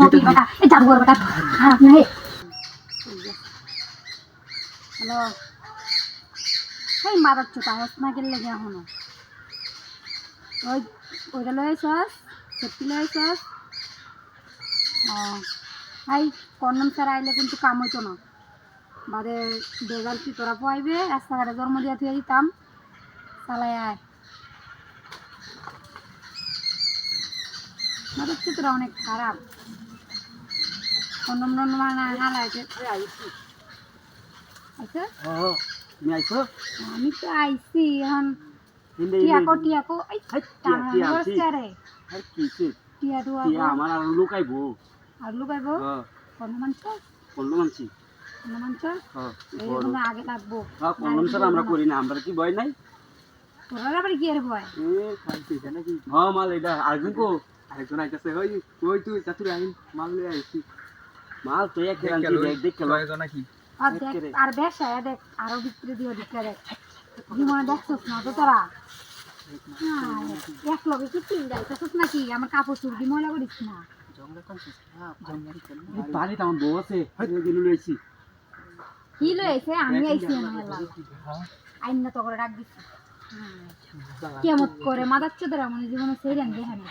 নটির বেটা এ জাদুঘর বেটা খারাপ না হে হ্যালো এই মারাচ্ছ তাহস না গেলে লেগে এখনো ওই ওইটা লয়েছস সত্যি লয়েছস ও ভাই কন্ডম ছাড়া আইলে কিন্তু কাম হইতো না বাদে বেগার কি তোরা পাইবে রাস্তাঘাটে জন্ম দিয়া থুয়ে দিতাম চালাই আয় মারাচ্ছ তোরা অনেক খারাপ কন্ডম টন্ডম না হালাইতে আচ্ছা তুমি আইছো আমি তো আইছি এখন টিয়াকো এই টানা বসছে রে আর কিছে টিয়া তো টিয়া আমার আর লুকাইবো আর লুকাইবো কোন মানছ কোন মানছি হ্যাঁ এরকম আগে লাগবো হ্যাঁ কলম স্যার আমরা করি না আমরা কি ভয় নাই তোরা আবার কি এর ভয় এ খাইছে জানা কি হ্যাঁ মাল এটা আরেকজন আইতাছে ওই তুই চাতুরি আইন মাল লই আইছি মাল তো এক রান্তি দেখ কেলো নাকি আর দেখ আর বেশা দেখ আরো ভিতরে দিও দিকে দেখ জীবনে দেখছস না তো তোরা এক লগে কি তিন যাইতেছস নাকি আমার কাপড় চুপড়ি ময়লা করিস না পানি তেমন বউ আছে দিলু লইছি কি লইছে আমি আইছি না আইন না তো করে ডাক দিছি কেমত করে মাদাচ্ছ তোরা মানে জীবনে সেই রান দেখে না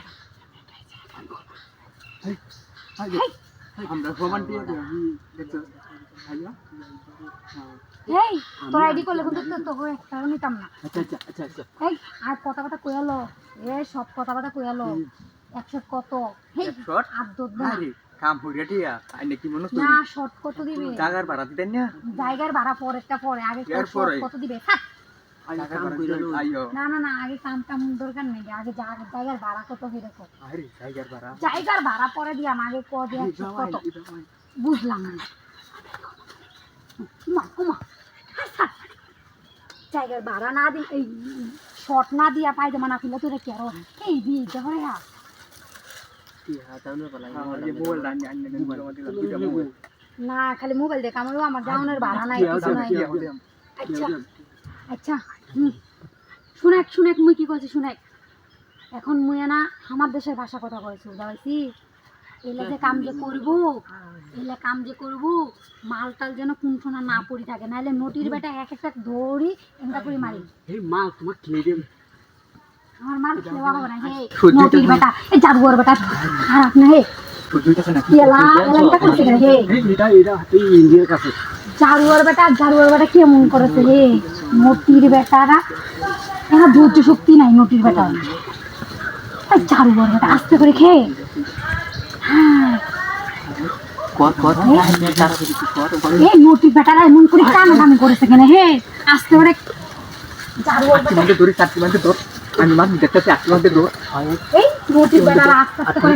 আমরা প্রমাণ দিয়ে দেখছো ভাইয়া এই তোর আইডি করলে কিন্তু তো একটা নিতাম না আচ্ছা এই আর কথা কইলো সব কথা কইলো 100 কত এই 8 দত না কাম হইরাটিয়া আইনে কি মনে করি না শর্ট কত দিবে জায়গার ভাড়া দিতেন না জায়গার ভাড়া পরে আগে কত দিবে না আগে কাম দরকার নেই আগে জায়গার ভাড়া কত হইরে কত আরে জায়গার ভাড়া পরে দিয়া আগে কত বুঝলাম না কুমা জায়গার ভাড়া না দি এই শর্ট না দিয়া পায়জামা না খুলে তো রে কেরো এই দিয়ে ধরে হা না খালি মোবাইল দেখ আমার যাওনের ভাড়া নাই কিছু নাই আচ্ছা শুনেক মুই কি করছি শুনেক এখন মুই না আমার দেশের ভাষা কথা কইছি বুঝাইছি এলে যে কাম যে করবো মালটাল যেন কোনখানে না পড়ি থাকে নাইলে নটির বেটা এক একটা দৌড়ি এমটা করে মারি এই মাল তোমার খেয়ে দেব আমার মাল খেওয়া হবে না হে নটির বেটা এই জাদুঘর বেটা খারাপ না হে এলাটা করছে হে এটা হাতে ইন্ডিয়ার কাছে জাদুঘর বেটা কেমন করেছে হে নটির বেটারা এরা ধৈর্য শক্তি নাই নটির বেটা জাদুঘর বেটা আস্তে করে খেয়ে নটির বেটারা এমন করে কানাকানি করেছে কেন হে আস্তে করে আমি মাছ দেখতেছি আস্তে মাঝে দৌড় এই নটির বেটারা আস্তে আস্তে করে